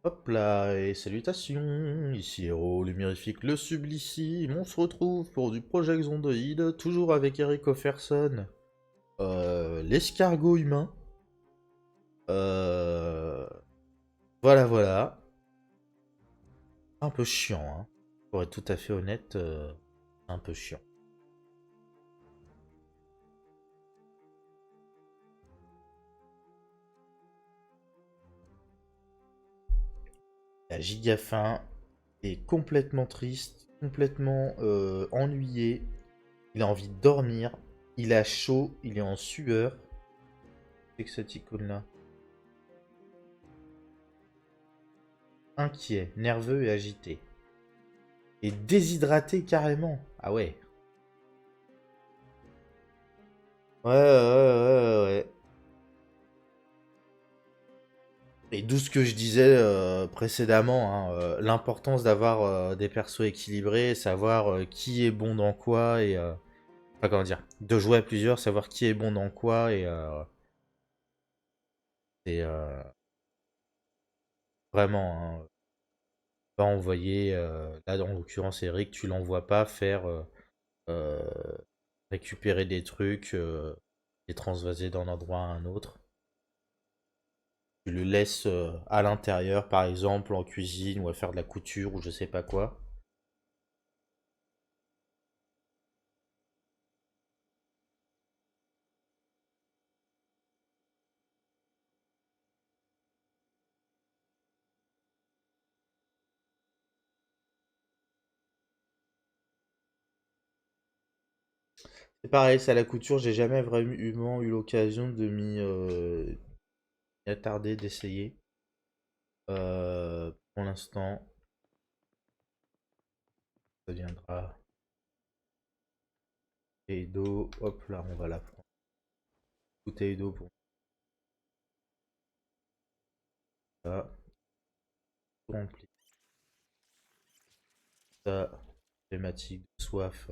Hop là, et salutations, ici Hero, le mirifique, le sublissime, on se retrouve pour du Project Zondoid, toujours avec Eric Offerson, l'escargot humain, euh, voilà, un peu chiant, hein, pour être tout à fait honnête, un peu chiant. La giga faim est complètement triste, complètement ennuyé, il a envie de dormir, il a chaud, il est en sueur, c'est que cette icône-là. Inquiet, nerveux et agité. Et déshydraté carrément. Ah ouais. Ouais. Et d'où ce que je disais précédemment, hein, l'importance d'avoir des persos équilibrés, savoir qui est bon dans quoi et... enfin comment dire, de jouer à plusieurs, savoir qui est bon dans quoi et vraiment, hein, pas envoyer, là en l'occurrence Eric, tu l'envoies pas faire euh, récupérer des trucs et transvaser d'un endroit à un autre. Tu le laisses à l'intérieur, par exemple, en cuisine ou à faire de la couture ou je sais pas quoi. C'est pareil, c'est à la couture, j'ai jamais vraiment eu l'occasion de m'y attarder, d'essayer. Pour l'instant, ça viendra. Et d'eau, hop là, on va la prendre. Bouteille d'eau pour ça. Tout rempli. Ça, thématique de soif.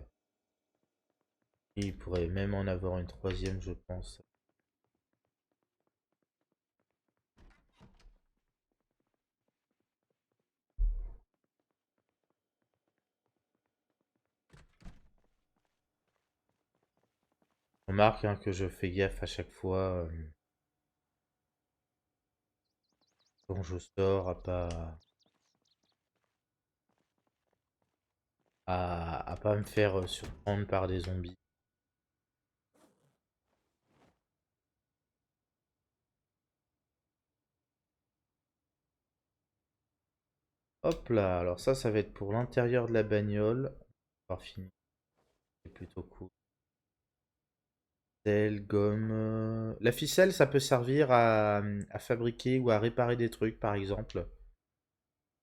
Et il pourrait même en avoir une troisième, je pense. On remarque hein, que je fais gaffe à chaque fois quand je sors à pas me faire surprendre par des zombies. Hop là, alors ça va être pour l'intérieur de la bagnole. On va finir, c'est plutôt cool. Ficelle, gomme. La ficelle, ça peut servir à fabriquer ou à réparer des trucs, par exemple.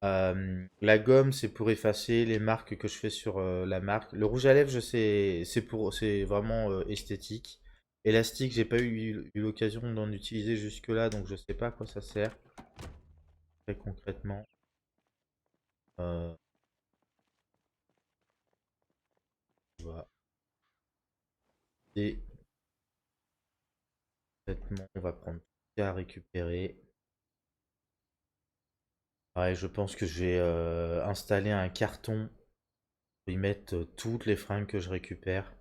La gomme, c'est pour effacer les marques que je fais sur la marque. Le rouge à lèvres, je sais, c'est vraiment esthétique. Élastique, j'ai pas eu l'occasion d'en utiliser jusque-là, donc je sais pas à quoi ça sert très concrètement. Euh, voilà. Et vêtements, on va prendre tout ce qu'il y a à récupérer. Ouais, je pense que je vais installer un carton pour y mettre toutes les fringues que je récupère.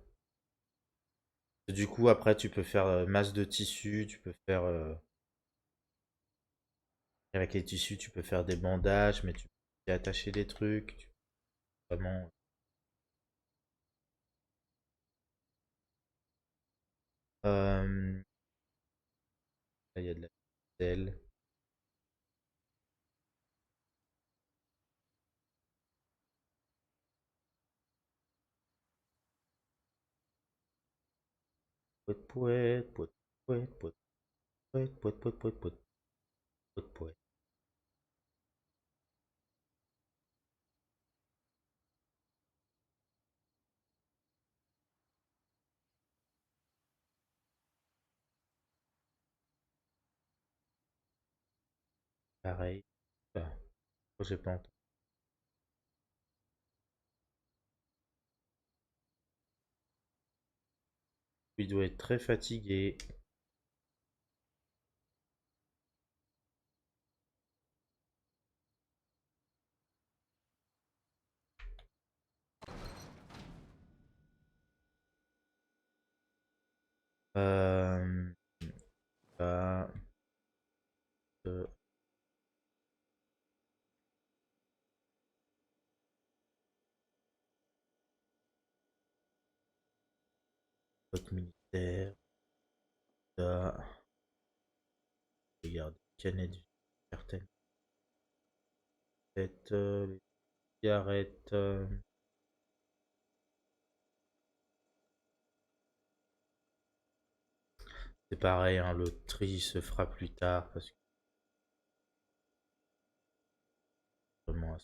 Du coup, après, tu peux faire masse de tissu, tu peux faire avec les tissus, tu peux faire des bandages, mais tu peux y attacher des trucs. Vraiment, là, il y a de la ficelle. Poète, poète, poète, poète, poète, poète, poète, poète, poète, poète, poète, poète. Pareil. Ah, j'ai pas entendu. Il doit être très fatigué. Il. Euh, là, euh, Vote militaire. Là, regarde, canettes, certaines têtes, les cigarettes. C'est pareil, hein, le tri se fera plus tard parce que vraiment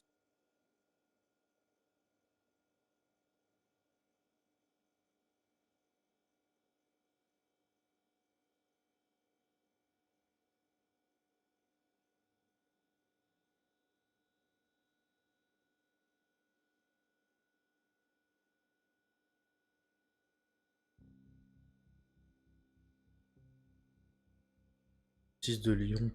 6 de Lyon.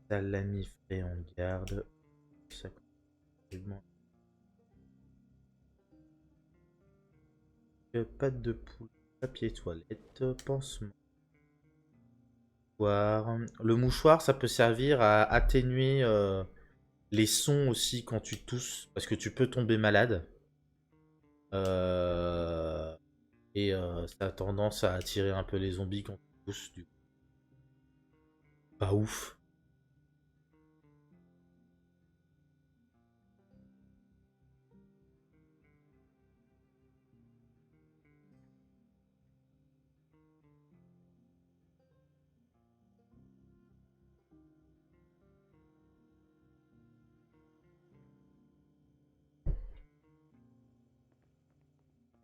Salami frais en garde. Ça complètement. Pâte de poule, papier toilette, pansement. Le mouchoir, ça peut servir à atténuer les sons aussi quand tu tousses, parce que tu peux tomber malade. Euh, ça a tendance à attirer un peu les zombies quand tu tousses. Pas ouf.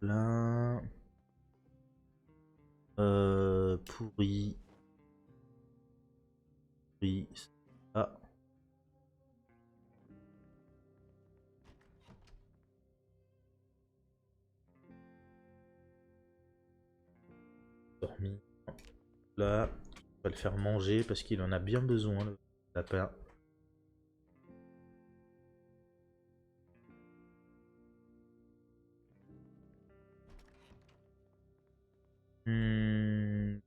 Plein. Pourri. Pourri. Ah, dormi. Là, on va le faire manger parce qu'il en a bien besoin, le lapin.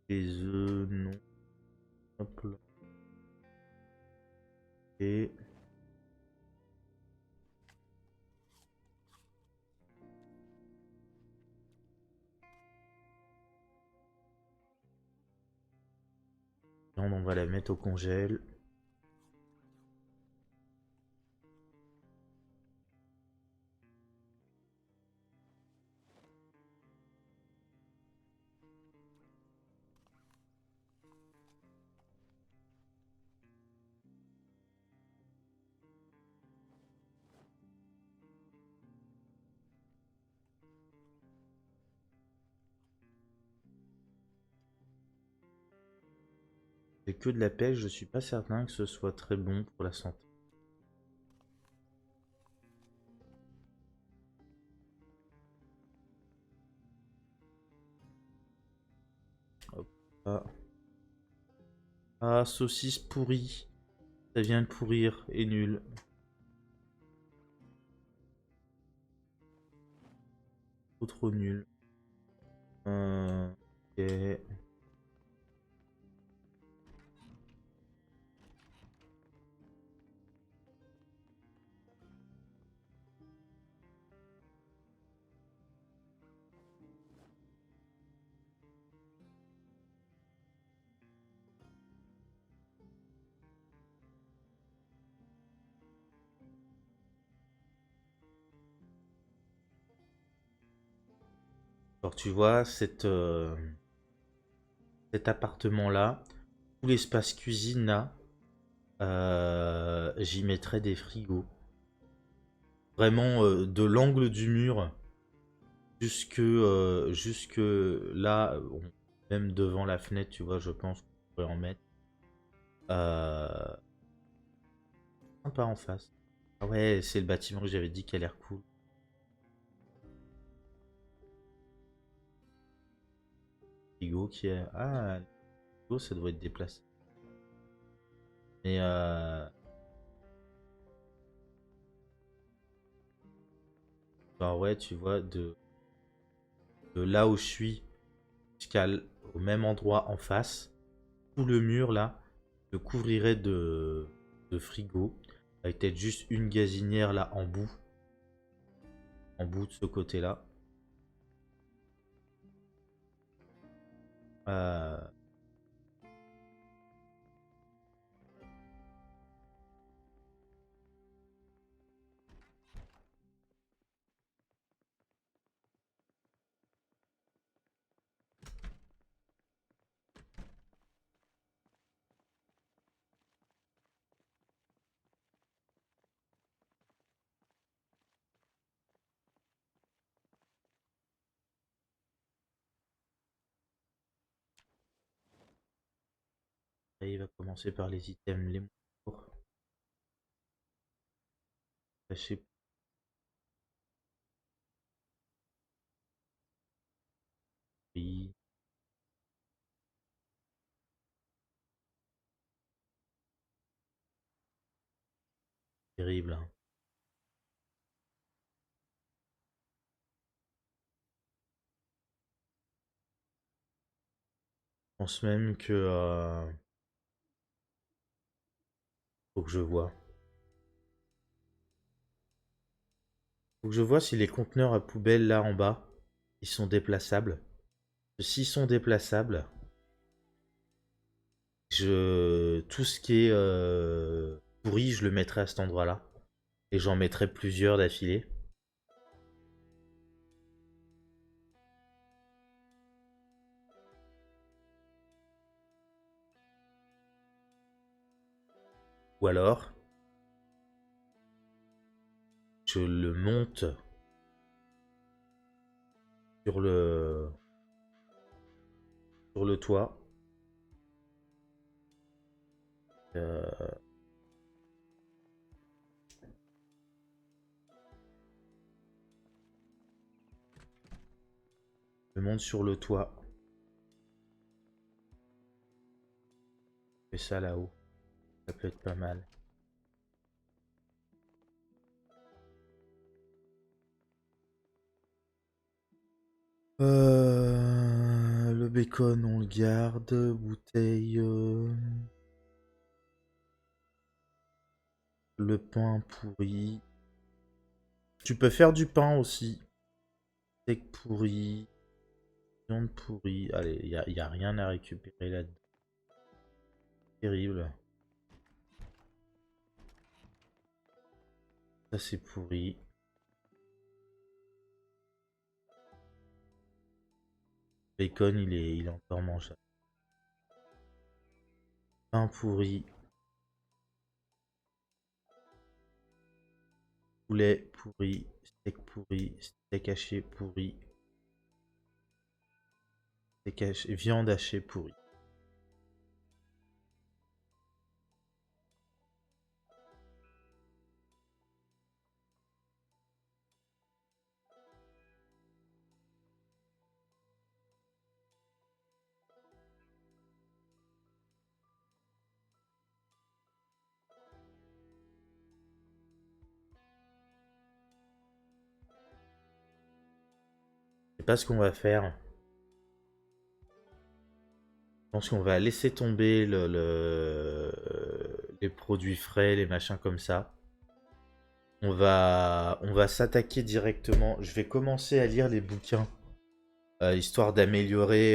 Des œufs, non. Hop là. Et on va la mettre au congèle. C'est que de la pêche, je suis pas certain que ce soit très bon pour la santé. Hop là. Ah, saucisse pourrie. Ça vient de pourrir et nul. Trop nul. Ok. Alors tu vois, cet appartement-là, tout l'espace cuisine là, j'y mettrais des frigos. Vraiment de l'angle du mur jusque là, même devant la fenêtre, tu vois, je pense qu'on pourrait en mettre. Euh, Sympa en face. Ah ouais, c'est le bâtiment que j'avais dit qui a l'air cool. Frigo qui est... Ah, le frigo, ça doit être déplacé. Mais bah ouais, tu vois, de là où je suis au même endroit en face, tout le mur là, je le couvrirait de frigo, avec peut-être juste une gazinière là en bout de ce côté-là. Euh, et il va commencer par les items les moins lourds. Sachez prix, terrible, hein. Je pense même que faut que je vois. Faut que je vois si les conteneurs à poubelle là en bas, ils sont déplaçables. S'ils sont déplaçables, tout ce qui est pourri, je le mettrai à cet endroit-là. Et j'en mettrai plusieurs d'affilée. Ou alors, je le monte sur le toit. Euh, je le monte sur le toit. Je fais ça là-haut. Ça peut être pas mal. Le bacon, on le garde. Bouteille. Le pain pourri. Tu peux faire du pain aussi. Steak pourri. Viande pourrie. Allez, y a rien à récupérer là-dedans. Terrible. Ça, c'est pourri. Bacon, il est encore mangeable. Pain pourri. Poulet pourri. Steak pourri. Steak haché pourri. Viande hachée pourrie. C'est pas ce qu'on va faire. Je pense qu'on va laisser tomber les produits frais, les machins comme ça. On va s'attaquer directement. Je vais commencer à lire les bouquins, histoire d'améliorer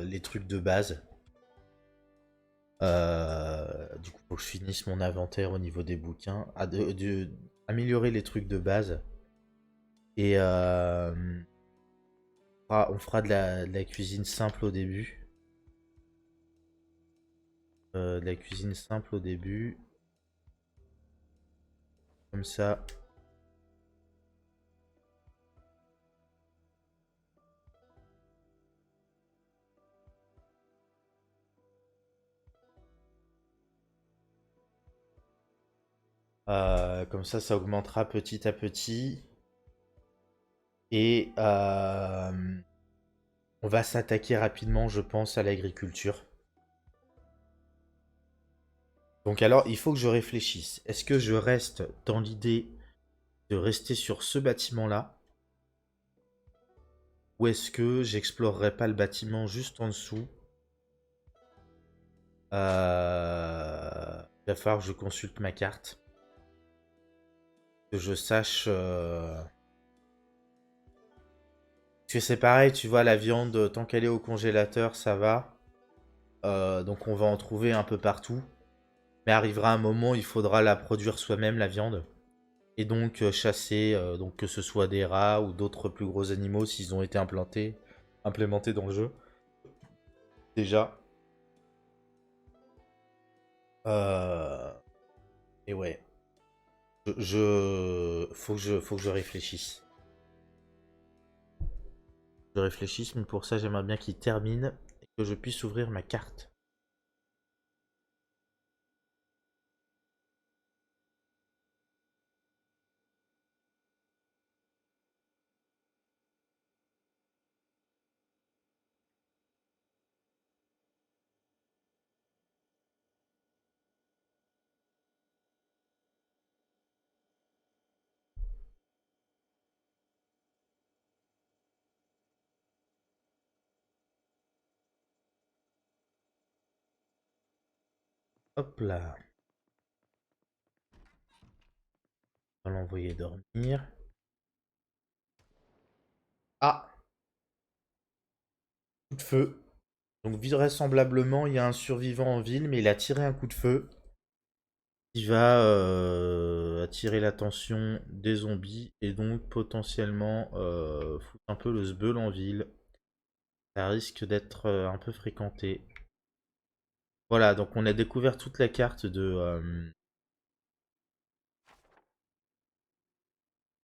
les trucs de base. Du coup, faut que je finisse mon inventaire au niveau des bouquins. Améliorer les trucs de base. Et on fera de la cuisine simple au début. De la cuisine simple au début. Comme ça. Comme ça augmentera petit à petit. Et on va s'attaquer rapidement, je pense, à l'agriculture. Donc alors, il faut que je réfléchisse. Est-ce que je reste dans l'idée de rester sur ce bâtiment-là? Ou est-ce que j'explorerai pas le bâtiment juste en dessous? Il va falloir que je consulte ma carte. Que je sache... Parce que c'est pareil, tu vois, la viande, tant qu'elle est au congélateur, ça va. Donc on va en trouver un peu partout. Mais arrivera un moment, il faudra la produire soi-même, la viande. Et donc chasser, donc que ce soit des rats ou d'autres plus gros animaux s'ils ont été implémentés dans le jeu. Déjà. Euh, et ouais. Faut que je réfléchisse. Je réfléchisse, mais pour ça, j'aimerais bien qu'il termine et que je puisse ouvrir ma carte. Hop là. On va l'envoyer dormir. Ah, coup de feu. Donc vraisemblablement, il y a un survivant en ville, mais il a tiré un coup de feu. Il va attirer l'attention des zombies et donc potentiellement foutre un peu le sbeul en ville. Ça risque d'être un peu fréquenté. Voilà, donc on a découvert toute la carte de...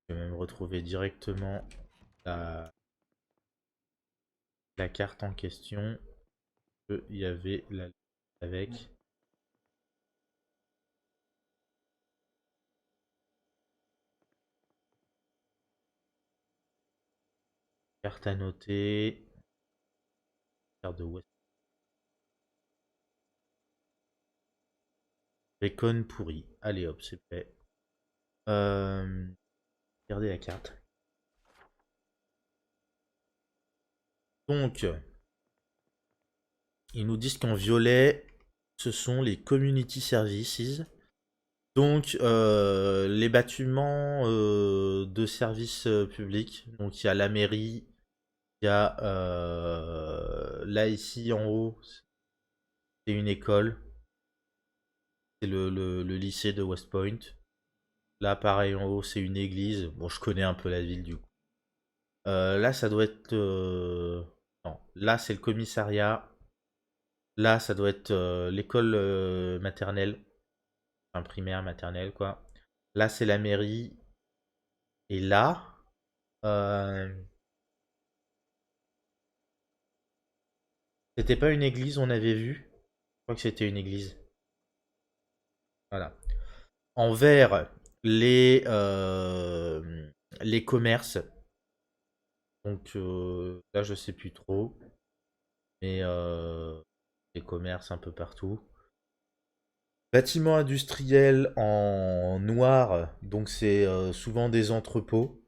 je vais même retrouver directement la, la carte en question. Il y avait la avec. Carte à noter. Carte de West. Bacon pourri. Allez hop, c'est fait. Regardez la carte. Donc, ils nous disent qu'en violet, ce sont les community services. Donc, les bâtiments de services publics. Donc, il y a la mairie, il y a là, ici, en haut, c'est une école. C'est le lycée de West Point. Là, pareil, en haut, c'est une église. Bon, je connais un peu la ville, du coup. Là, ça doit être... Non, là, c'est le commissariat. Là, ça doit être l'école maternelle. Enfin, primaire, maternelle, quoi. Là, c'est la mairie. Et là, euh, c'était pas une église, on avait vu. Je crois que c'était une église. Voilà. En vert, les commerces. Donc là, je sais plus trop. Mais les commerces un peu partout. Bâtiments industriels en noir. Donc c'est souvent des entrepôts.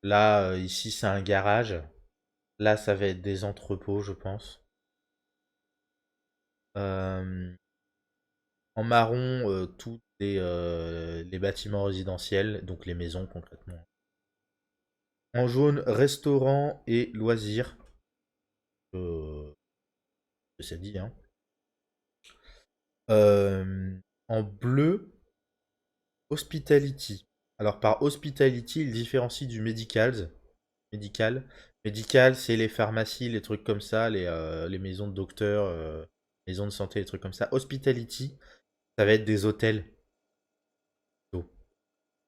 Là, ici, c'est un garage. Là, ça va être des entrepôts, je pense. Euh, En marron, tous les bâtiments résidentiels, donc les maisons concrètement. En jaune, restaurant et loisirs. Euh, ça dit, hein. En bleu, hospitality. Alors par hospitality, il différencie du medicals. Médical. Médical, c'est les pharmacies, les trucs comme ça, les maisons de docteurs, maisons de santé, les trucs comme ça. Hospitality, ça va être des hôtels.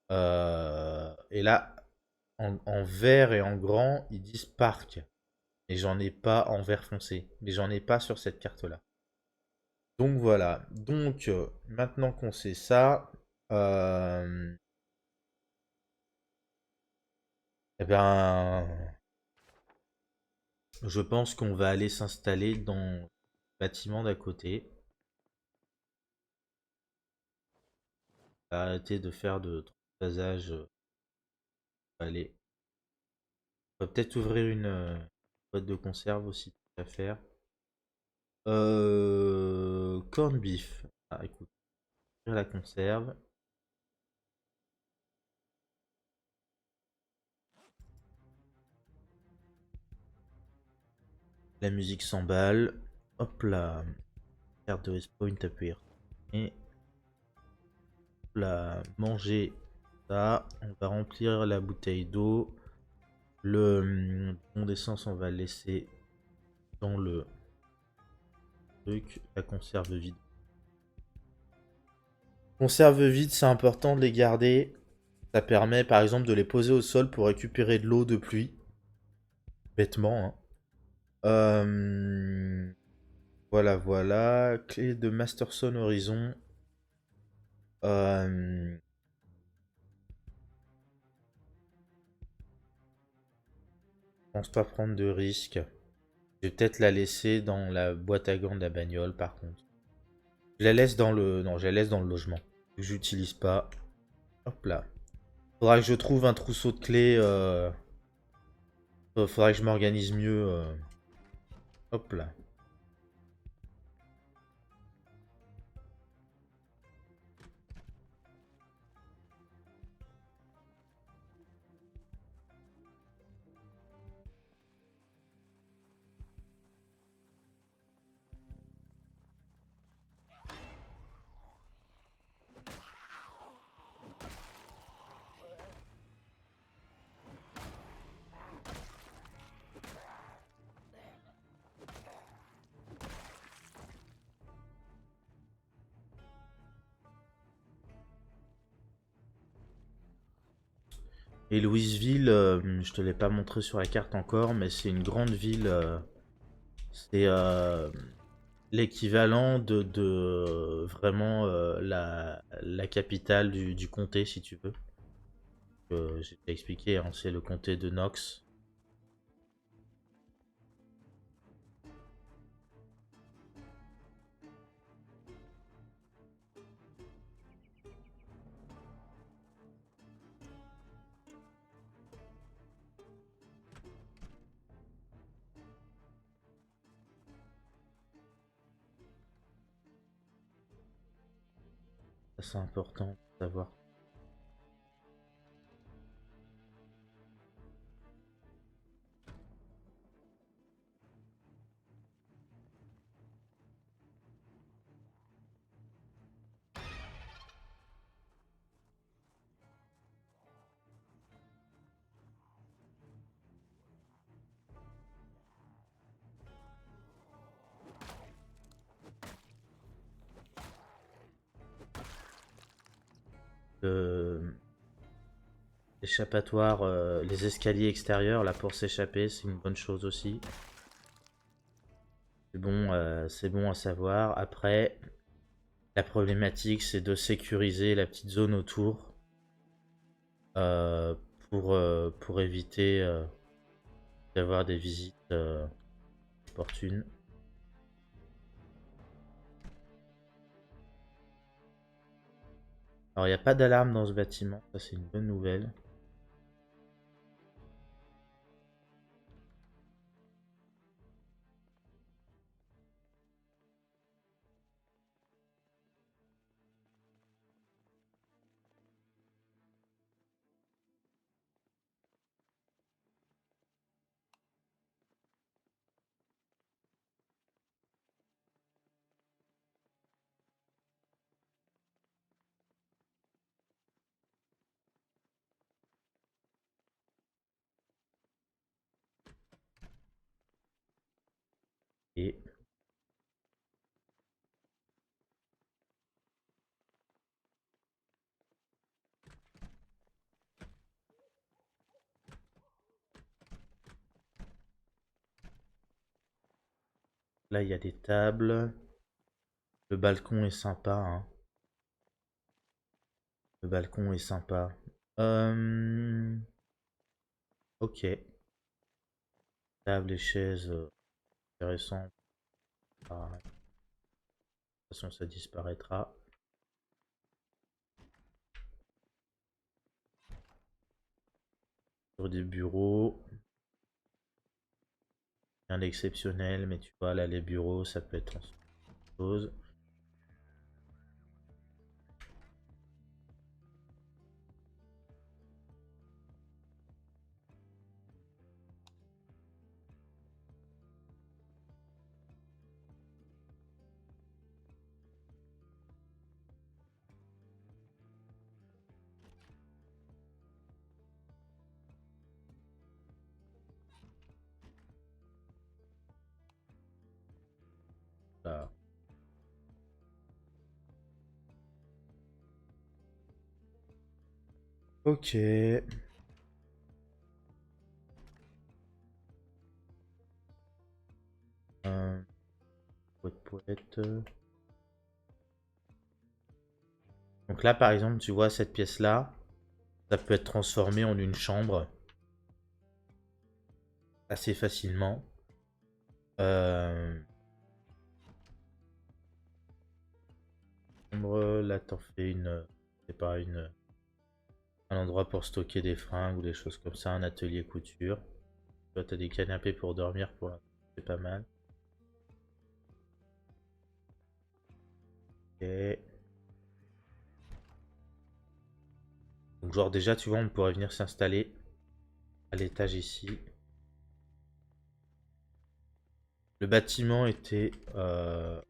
Et là, en vert et en grand, ils disent parc. Et j'en ai pas en vert foncé. Mais j'en ai pas sur cette carte-là. Donc voilà. Donc, maintenant qu'on sait ça, Euh, eh ben, je pense qu'on va aller s'installer dans le bâtiment d'à côté. On va arrêter de faire de trop de passage. Allez, on va peut-être ouvrir une boîte de conserve aussi à faire. Corn beef. Ah, écoute, ouvrir la conserve. La musique s'emballe. Hop là. Carte de respawn, t'as pu y retourner. Hop là, manger ça. On va remplir la bouteille d'eau. Le bon d'essence, on va le laisser dans le truc. La conserve vide. Conserve vide, c'est important de les garder. Ça permet par exemple de les poser au sol pour récupérer de l'eau de pluie. Bêtement, hein. Euh, Voilà, voilà. Clé de Masterson Horizon. Je pense pas prendre de risques. Je vais peut-être la laisser dans la boîte à gants de la bagnole par contre. Je la laisse dans le. Non, je la laisse dans le logement. J'utilise pas. Hop là. Faudra que je trouve un trousseau de clés. Faudra que je m'organise mieux. Hop là. Et Louisville, je te l'ai pas montré sur la carte encore, mais c'est une grande ville. C'est l'équivalent de vraiment la capitale du comté, si tu veux. J'ai expliqué, hein, c'est le comté de Knox. Ça, c'est important de savoir. Le- L'échappatoire, les escaliers extérieurs, là pour s'échapper, c'est une bonne chose aussi. C'est bon à savoir. Après, la problématique, c'est de sécuriser la petite zone autour euh, pour éviter d'avoir des visites opportunes. Alors, il n'y a pas d'alarme dans ce bâtiment, ça c'est une bonne nouvelle. Et là, il y a des tables. Le balcon est sympa, hein. Le balcon est sympa. Ok. Table et chaises, intéressant. Ah, de toute façon, ça disparaîtra. Sur des bureaux. Rien d'exceptionnel, mais tu vois, là, les bureaux, ça peut être en chose. Là. Ok. Poète. Donc là, par exemple, tu vois, cette pièce-là, ça peut être transformé en une chambre assez facilement. Là, t'en fais une, c'est pas un endroit pour stocker des fringues ou des choses comme ça, un atelier couture. Toi, t'as des canapés pour dormir pour l'instant, c'est pas mal. Ok. Donc genre déjà, tu vois, on pourrait venir s'installer à l'étage ici. Le bâtiment était en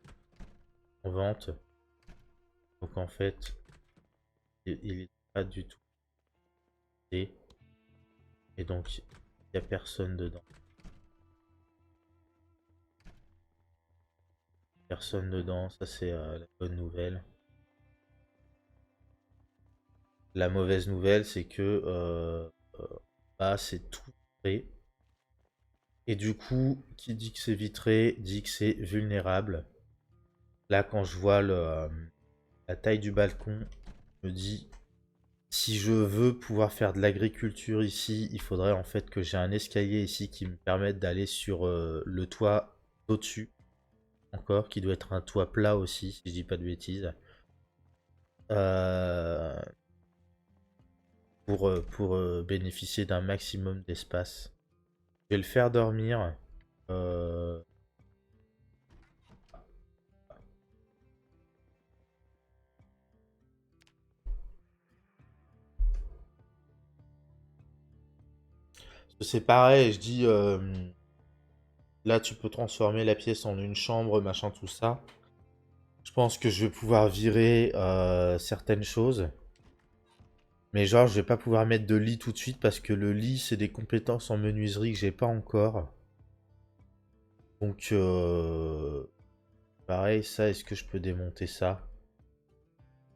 vente. Donc en fait, il est pas du tout fait. Et donc, il n'y a personne dedans. Personne dedans, ça c'est la bonne nouvelle. La mauvaise nouvelle, c'est que bah, c'est tout vitré. Et du coup, qui dit que c'est vitré, dit que c'est vulnérable. Là, quand je vois la taille du balcon, je me dis, si je veux pouvoir faire de l'agriculture ici, il faudrait en fait que j'ai un escalier ici qui me permette d'aller sur le toit au-dessus. Encore, qui doit être un toit plat aussi, si je dis pas de bêtises. Euh, pour bénéficier d'un maximum d'espace. Je vais le faire dormir. Euh, C'est pareil, je dis, là tu peux transformer la pièce en une chambre, machin, tout ça. Je pense que je vais pouvoir virer certaines choses. Mais genre, je vais pas pouvoir mettre de lit tout de suite parce que le lit, c'est des compétences en menuiserie que j'ai pas encore. Donc, pareil, ça, est-ce que je peux démonter ça?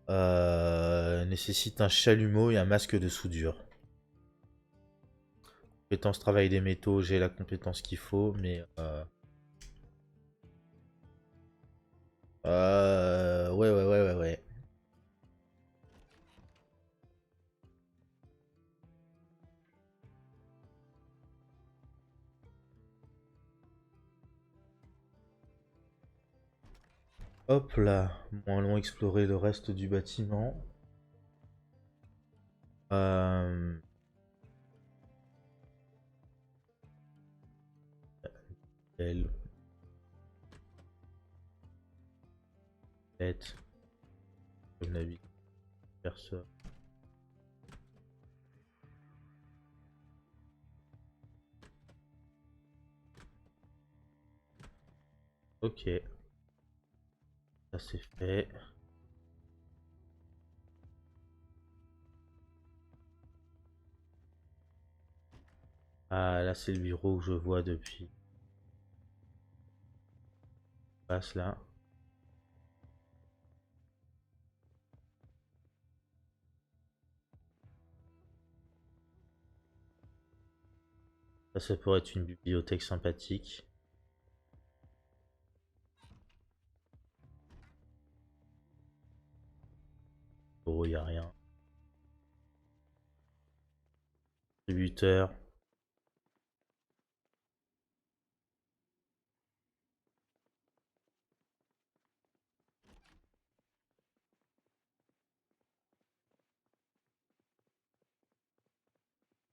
Nécessite un chalumeau et un masque de soudure. Compétence travail des métaux, j'ai la compétence qu'il faut, mais ouais, ouais, ouais, ouais, ouais. Hop là, bon, allons explorer le reste du bâtiment. Euh... Elle, tête, comme d'habitude, personne. Ok, ça c'est fait. Ah, là c'est le bureau que je vois depuis. Passe là. Ça pourrait être une bibliothèque sympathique. Oh, y a rien. Distributeur.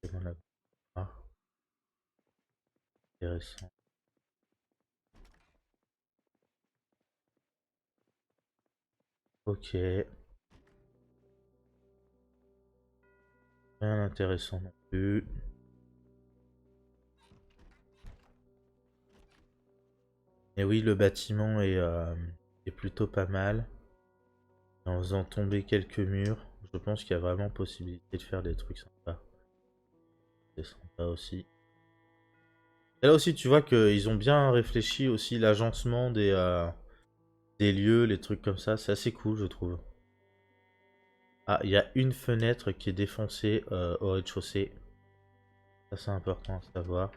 Et on a- ah, intéressant. Ok. Rien d'intéressant non plus. Et oui, le bâtiment est plutôt pas mal. En faisant tomber quelques murs, je pense qu'il y a vraiment possibilité de faire des trucs sympas. C'est sympa aussi. Et là aussi, tu vois qu'ils ont bien réfléchi aussi l'agencement des lieux, les trucs comme ça. C'est assez cool, je trouve. Ah, il y a une fenêtre qui est défoncée au rez-de-chaussée. Ça, c'est important à savoir.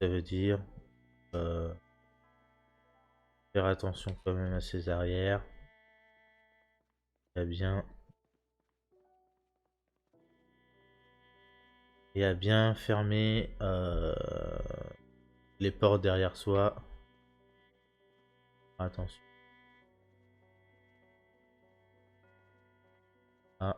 Ça veut dire euh, faire attention quand même à ses arrières. Et à bien, et à bien fermer les portes derrière soi. Attention. Ah.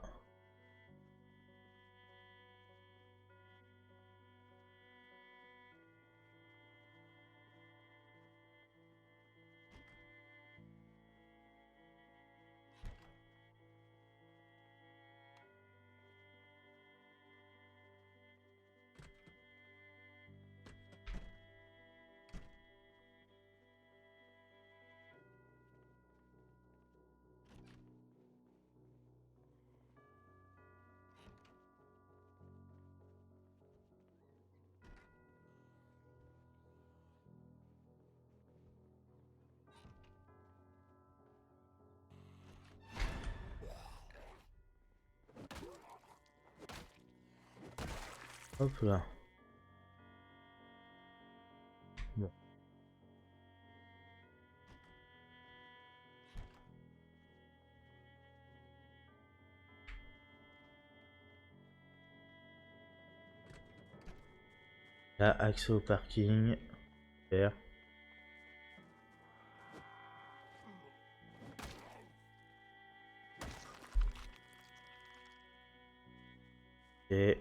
Hop là. Bon. Là, accès au parking. Super. Et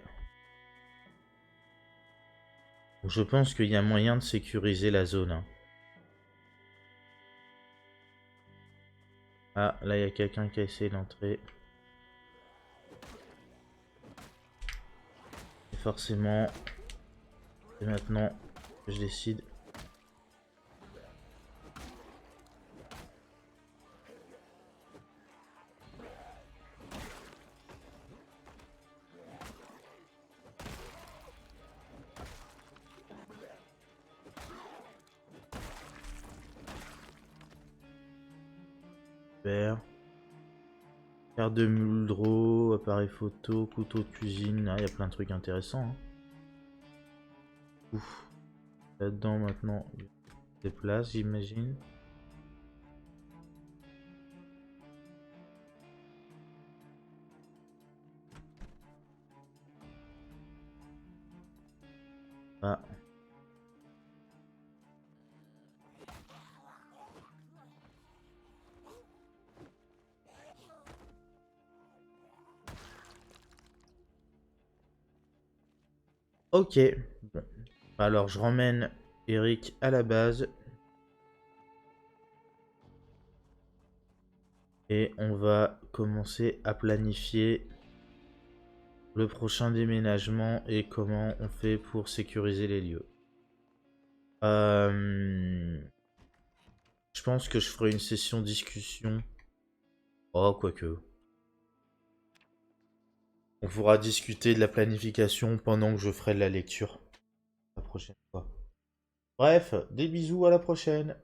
je pense qu'il y a moyen de sécuriser la zone, hein. Ah, là, il y a quelqu'un qui a essayé d'entrer. Et forcément, c'est maintenant que je décide. Super. Carte de Muldrow, appareil photo, couteau de cuisine. Ah, il y a plein de trucs intéressants, hein. Ouf. Là-dedans, maintenant, des places, j'imagine. Ah. Ok. Bon. Alors, je ramène Eric à la base. Et on va commencer à planifier le prochain déménagement et comment on fait pour sécuriser les lieux. Je pense que je ferai une session discussion. Oh, quoique. On pourra discuter de la planification pendant que je ferai de la lecture la prochaine fois. Bref, des bisous, à la prochaine.